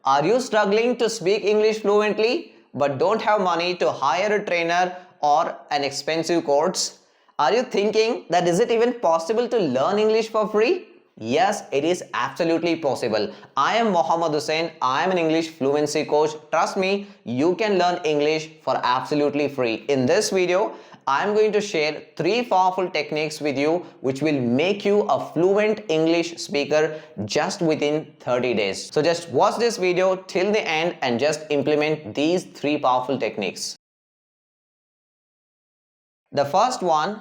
Are you struggling to speak English fluently but don't have money to hire a trainer or an expensive course? Are you thinking that is it even possible to learn English for free? Yes, it is absolutely possible. I am Mohammed Hussain. I am an English fluency coach. Trust me, you can learn English for absolutely free. In this video, I am going to share 3 powerful techniques with you which will make you a fluent English speaker just within 30 days. So just watch this video till the end and just implement these 3 powerful techniques. The first one,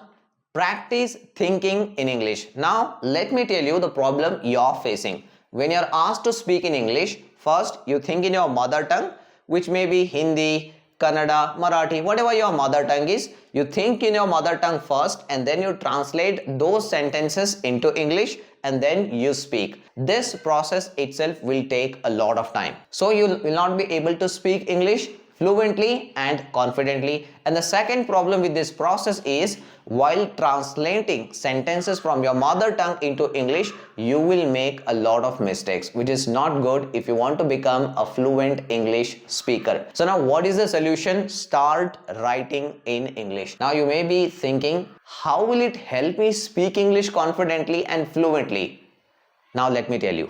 practice thinking in English. Now, let me tell you the problem you're facing. When you're asked to speak in English, first you think in your mother tongue, which may be Hindi, Kannada, Marathi, whatever your mother tongue is. You think in your mother tongue first and then you translate those sentences into English and then you speak. This process itself will take a lot of time. So you will not be able to speak English fluently and confidently. And the second problem with this process is while translating sentences from your mother tongue into English, you will make a lot of mistakes, which is not good if you want to become a fluent English speaker. So now what is the solution? Start writing in English. Now you may be thinking, how will it help me speak English confidently and fluently? Now let me tell you.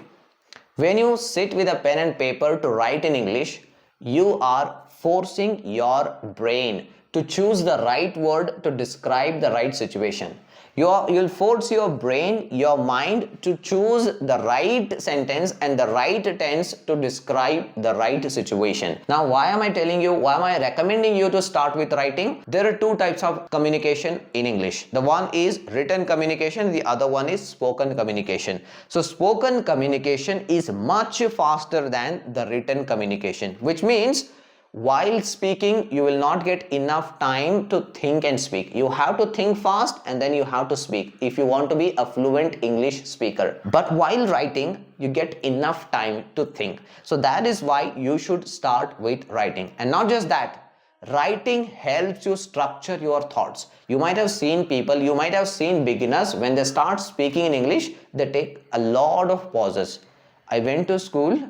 When you sit with a pen and paper to write in English, you are forcing your brain to choose the right word to describe the right situation. You'll force your brain, your mind to choose the right sentence and the right tense to describe the right situation. Now, why am I recommending you to start with writing? There are 2 types of communication in English. The one is written communication, the other one is spoken communication. So, spoken communication is much faster than the written communication, which means while speaking, you will not get enough time to think and speak. You have to think fast and then you have to speak if you want to be a fluent English speaker. But while writing, you get enough time to think. So that is why you should start with writing. And not just that, writing helps you structure your thoughts. You might have seen people, you might have seen beginners, when they start speaking in English, they take a lot of pauses. I went to school,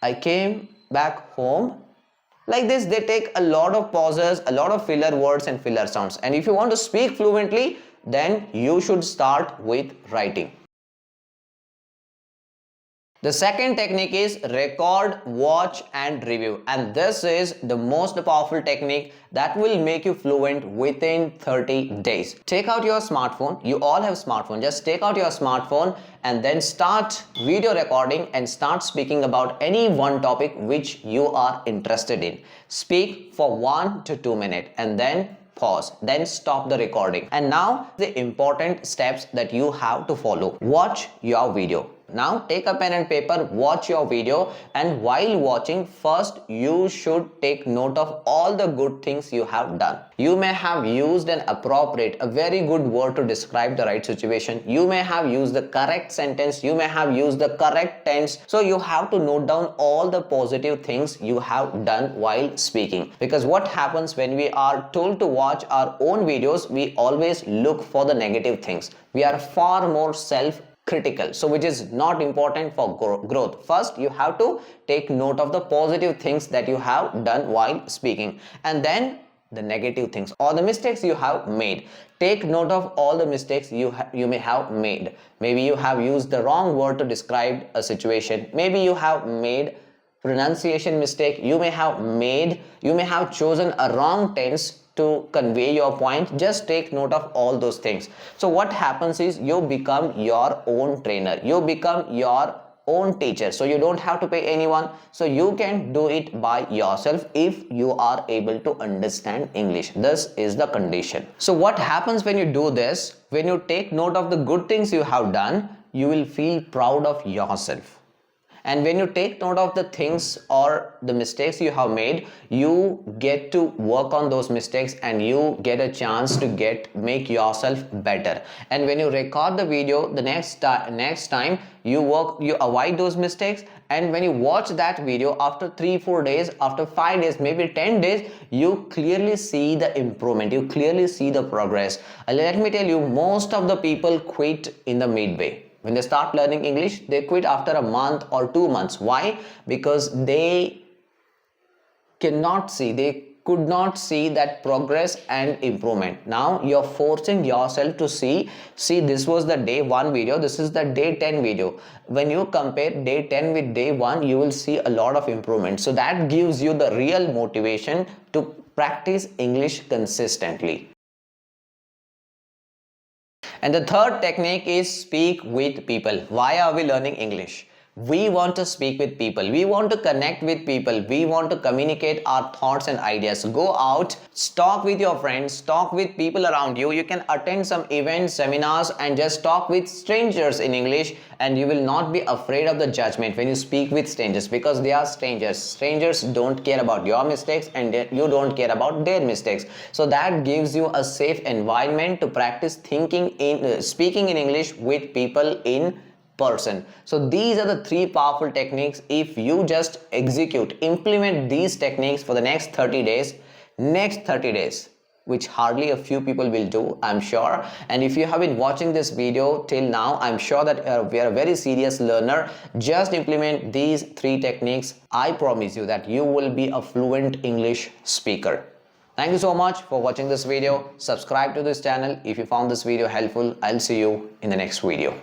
I came back home. Like this, they take a lot of pauses, a lot of filler words and filler sounds. And if you want to speak fluently, then you should start with writing. The second technique is record, watch and review. And this is the most powerful technique that will make you fluent within 30 days. Take out your smartphone. You all have smartphone. Just take out your smartphone and then start video recording and start speaking about any one topic which you are interested in. Speak for 1 to 2 minutes and then pause, then stop the recording. And now the important steps that you have to follow. Watch your video. Now take a pen and paper, watch your video, and while watching, first you should take note of all the good things you have done. You may have used an appropriate, a very good word to describe the right situation. You may have used the correct sentence. You may have used the correct tense. So you have to note down all the positive things you have done while speaking. Because what happens when we are told to watch our own videos, we always look for the negative things. We are far more self-critical, so which is not important for growth. First, you have to take note of the positive things that you have done while speaking, and then the negative things or the mistakes you have made. Take note of all the mistakes you may have made. Maybe you have used the wrong word to describe a situation. Maybe you have made pronunciation mistake. You may have chosen a wrong tense to convey your point. Just take note of all those things. So what happens is you become your own trainer. You become your own teacher. So you don't have to pay anyone. So you can do it by yourself if you are able to understand English. This is the condition. So what happens when you do this? When you take note of the good things you have done, you will feel proud of yourself. And when you take note of the things or the mistakes you have made, you get to work on those mistakes and you get a chance to make yourself better. And when you record the video, the next time you avoid those mistakes. And when you watch that video after 3-4 days, after 5 days, maybe 10 days, you clearly see the improvement. You clearly see the progress. Let me tell you, most of the people quit in the midway. When they start learning English, they quit after a month or 2 months. Why? Because they could not see that progress and improvement. Now you're forcing yourself to see this was the day 1 video, this is the day 10 video. When you compare day 10 with day 1, you will see a lot of improvement. So that gives you the real motivation to practice English consistently. And the third technique is speak with people. Why are we learning English? We want to speak with people. We want to connect with people. We want to communicate our thoughts and ideas. Go out, talk with your friends, talk with people around you. You can attend some events, seminars, and just talk with strangers in English, and you will not be afraid of the judgment when you speak with strangers, because they are strangers. Strangers don't care about your mistakes, and you don't care about their mistakes. So that gives you a safe environment to practice speaking in English with people in person. So these are the 3 powerful techniques. If you just implement these techniques for the next 30 days, which hardly a few people will do, I'm sure. And if you have been watching this video till now, I'm sure that we are a very serious learner. Just implement these 3 techniques. I promise you that you will be a fluent English speaker. Thank you so much for watching this video. Subscribe to this channel if you found this video helpful. I'll see you in the next video.